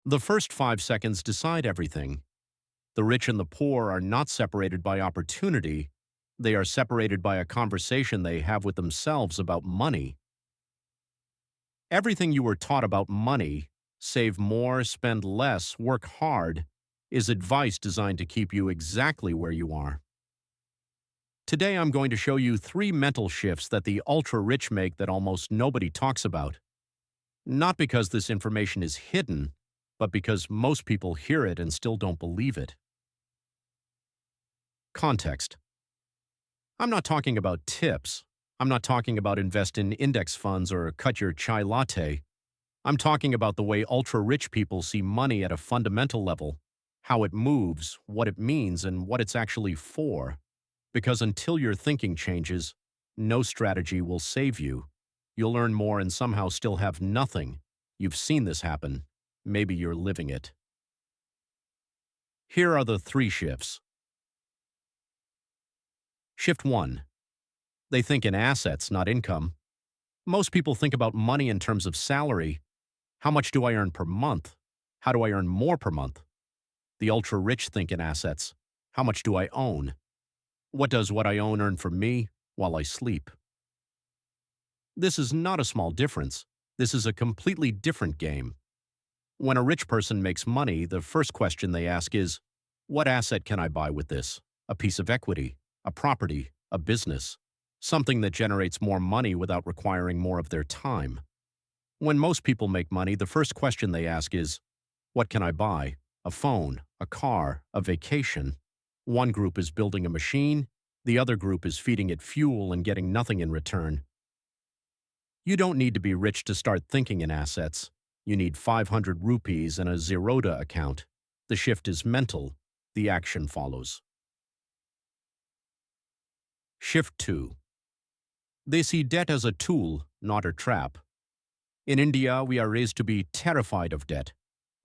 The first 5 seconds decide everything. The rich and the poor are not separated by opportunity. They are separated by a conversation they have with themselves about money. Everything you were taught about money, save more, spend less, work hard, is advice designed to keep you exactly where you are. Today I'm going to show you 3 mental shifts that the ultra-rich make that almost nobody talks about. Not because this information is hidden, but because most people hear it and still don't believe it. Context. I'm not talking about tips. I'm not talking about invest in index funds or cut your chai latte. I'm talking about the way ultra-rich people see money at a fundamental level, how it moves, what it means, and what it's actually for. Because until your thinking changes, no strategy will save you. You'll earn more and somehow still have nothing. You've seen this happen. Maybe you're living it. Here are the 3 shifts. Shift 1. They think in assets, not income. Most people think about money in terms of salary. How much do I earn per month? How do I earn more per month? The ultra-rich think in assets. How much do I own? What does what I own earn for me while I sleep? This is not a small difference. This is a completely different game. When a rich person makes money, the first question they ask is, what asset can I buy with this? A piece of equity, a property, a business, something that generates more money without requiring more of their time. When most people make money, the first question they ask is, what can I buy? A phone, a car, a vacation. One group is building a machine, the other group is feeding it fuel and getting nothing in return. You don't need to be rich to start thinking in assets. You need 500 rupees and a Zerodha account. The shift is mental. The action follows. Shift 2. They see debt as a tool, not a trap. In India, we are raised to be terrified of debt.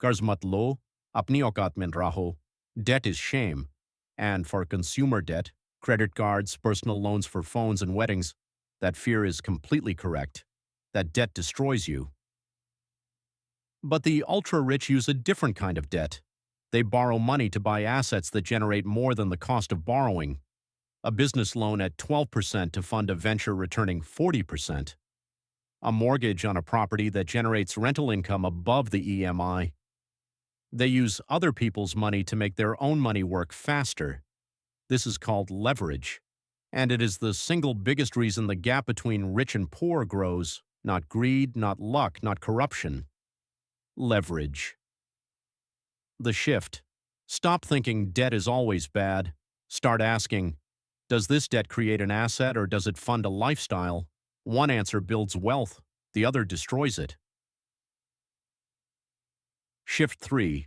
Qarz mat lo, apni auqat mein raho. Debt is shame. And for consumer debt, credit cards, personal loans for phones and weddings, that fear is completely correct. That debt destroys you. But the ultra-rich use a different kind of debt. They borrow money to buy assets that generate more than the cost of borrowing. A business loan at 12% to fund a venture returning 40%. A mortgage on a property that generates rental income above the EMI. They use other people's money to make their own money work faster. This is called leverage. And it is the single biggest reason the gap between rich and poor grows, not greed, not luck, not corruption. Leverage. The shift. Stop thinking debt is always bad. Start asking, does this debt create an asset or does it fund a lifestyle? One answer builds wealth, the other destroys it. Shift 3.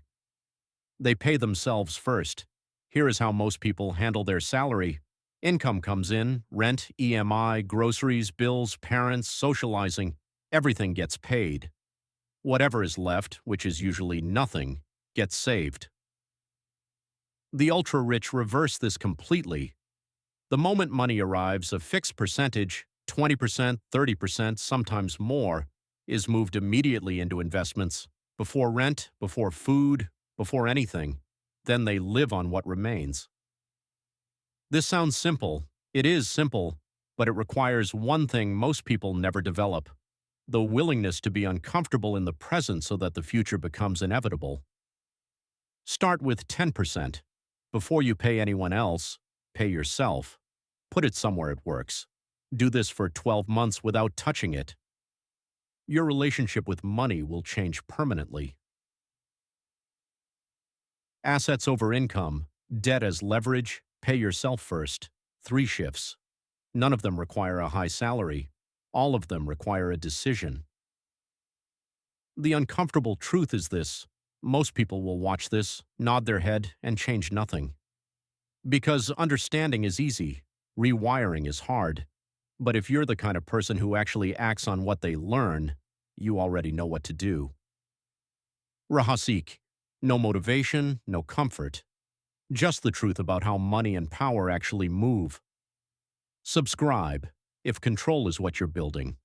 They pay themselves first. Here is how most people handle their salary. Income comes in, rent, EMI, groceries, bills, parents, socializing. Everything gets paid. Whatever is left, which is usually nothing, gets saved. The ultra-rich reverse this completely. The moment money arrives, a fixed percentage, 20%, 30%, sometimes more, is moved immediately into investments, before rent, before food, before anything. Then they live on what remains. This sounds simple. It is simple, but it requires one thing most people never develop: the willingness to be uncomfortable in the present so that the future becomes inevitable. Start with 10%. Before you pay anyone else, pay yourself. Put it somewhere it works. Do this for 12 months without touching it. Your relationship with money will change permanently. Assets over income, debt as leverage, pay yourself first. 3 shifts. None of them require a high salary. All of them require a decision. The uncomfortable truth is this: most people will watch this, nod their head, and change nothing. Because understanding is easy, rewiring is hard. But if you're the kind of person who actually acts on what they learn, you already know what to do. RAHASIQ. No motivation, no comfort. Just the truth about how money and power actually move. Subscribe if control is what you're building.